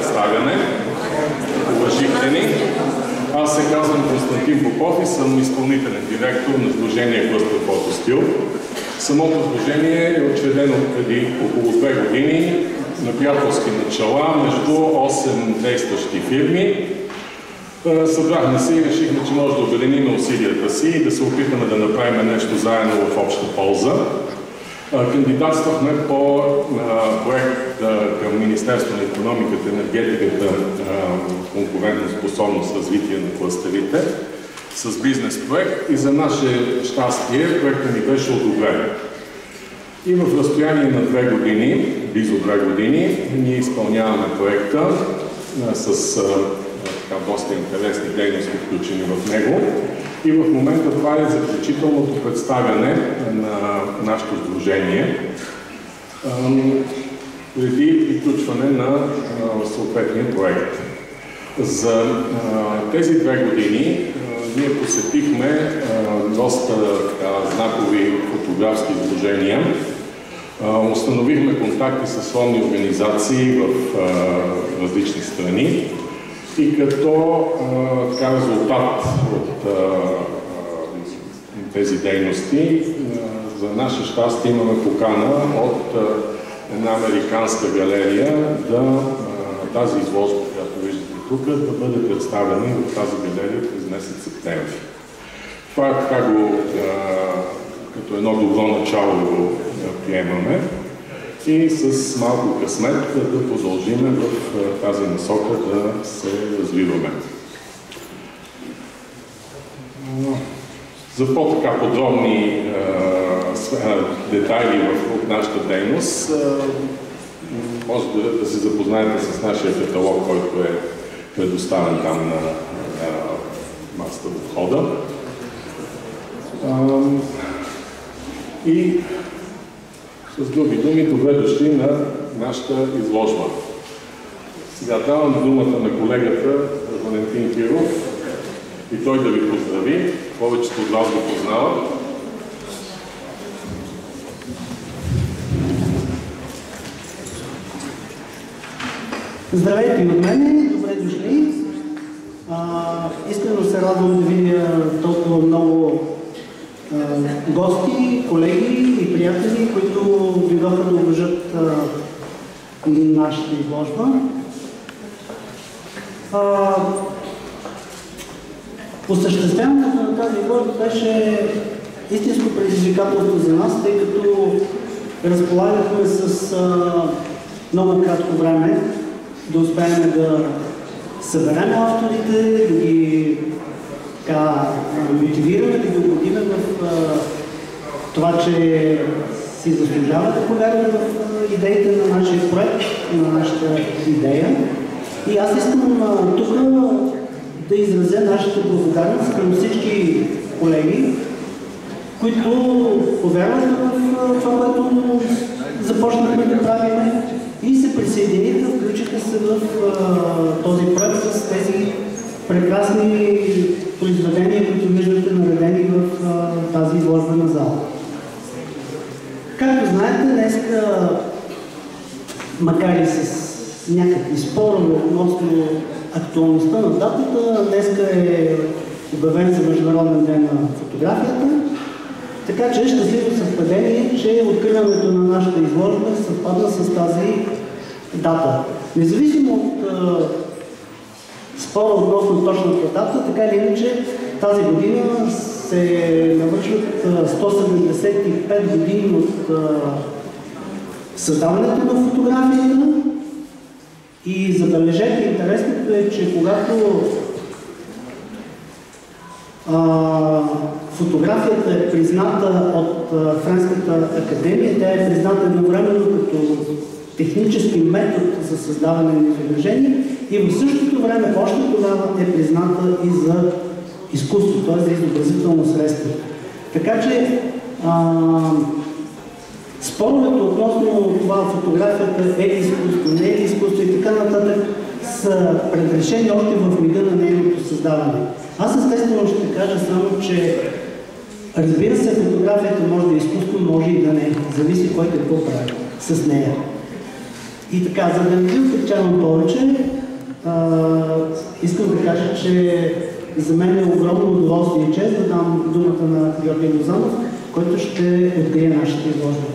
представяне. Уважихте ни. Аз се казвам Константин Попов и съм изпълнителен директор на Сдружение Клъстер Фотостил. Самото сдружение е учредено преди около 2 години на приятелски начала между 8 действащи фирми. Събрахме се и решихме, че може да обединим усилията си и да се опитаме да направим нещо заедно в обща полза. Кандидатствахме по проект към Министерство на икономиката, енергетиката, конкурентоспособност, развитие на клъстерите с бизнес проект и за наше щастие проектът ни беше одобрен. И в разстояние на 2 години, близо 2 години, ние изпълняваме проекта с доста интересни дейности, включени в него. И в момента това е заключителното представяне на нашето сдружение преди приключване на съответния проект. За тези 2 години ние посетихме доста знакови фотографски сдружения. Установихме контакти с сходни организации в различни страни. И като резултат от тези дейности, за наше щастие имаме покана от една американска галерия тази изложба, която виждате тук, да бъде представена в тази галерия през месец септември. Това е като едно добро начало го приемаме. И с малко късмет да продължим в тази насока да се развиваме. За по-така подробни детайли в нашата дейност може да се запознаете с нашия каталог, който е предоставен там на масата в входа. И с други думи, добре дошли на нашата изложба. Сега давам думата на колегата Валентин Киров и той да ви поздрави. Повечето от вас го познават. Здравейте и от мен, добре дошли. Искрено се радвам да видя толкова много гости, колеги и приятели, които дойдоха да уважат нашата изложба. Осъществяването на тази изложба беше истинско предизвикателство за нас, тъй като разполагахме с много кратко време да успеем да съберем авторите, да ги мотивираме, да ги убедим в това, че си заслужава да повярваме в идеите на нашия проект, на нашата идея. И аз искам тук да изразя нашата благодарност към всички колеги, които повярваха в това, което започнахме да правим и се присъединиха, включиха се в този проект с тези прекрасни произведения, които виждате наредени в тази изложбена зала. Както знаете, днеска, макар и с някакви спорове относно актуалността на датата, днеска е обявен за Международен ден на фотографията, така че щастливо съвпадение, че откриването на нашата изложба съвпадна с тази дата. Независимо от спора относно точната дата, така или иначе тази година се навършват 175 години от създаването на фотографията и забележете, интересното е, че когато фотографията е призната от Френската академия, тя е призната едновременно като технически метод за създаване на изображение и в същото време, още тогава е призната и за изкуство, т.е. за изобразително средство. Така че споровете относно това фотографията е изкуство, не е изкуство и така нататък са предрешени още в мига на нейното създаване. Аз естествено ще кажа само, че разбира се, фотографията може да е изкуство, може и да не. Зависи кой какво прави с нея. И така, за да не ви отекчавам повече, искам да кажа, че за мен е огромно удоволствие и чест да дам думата на Георги Лозанов, който ще открие нашите изложби.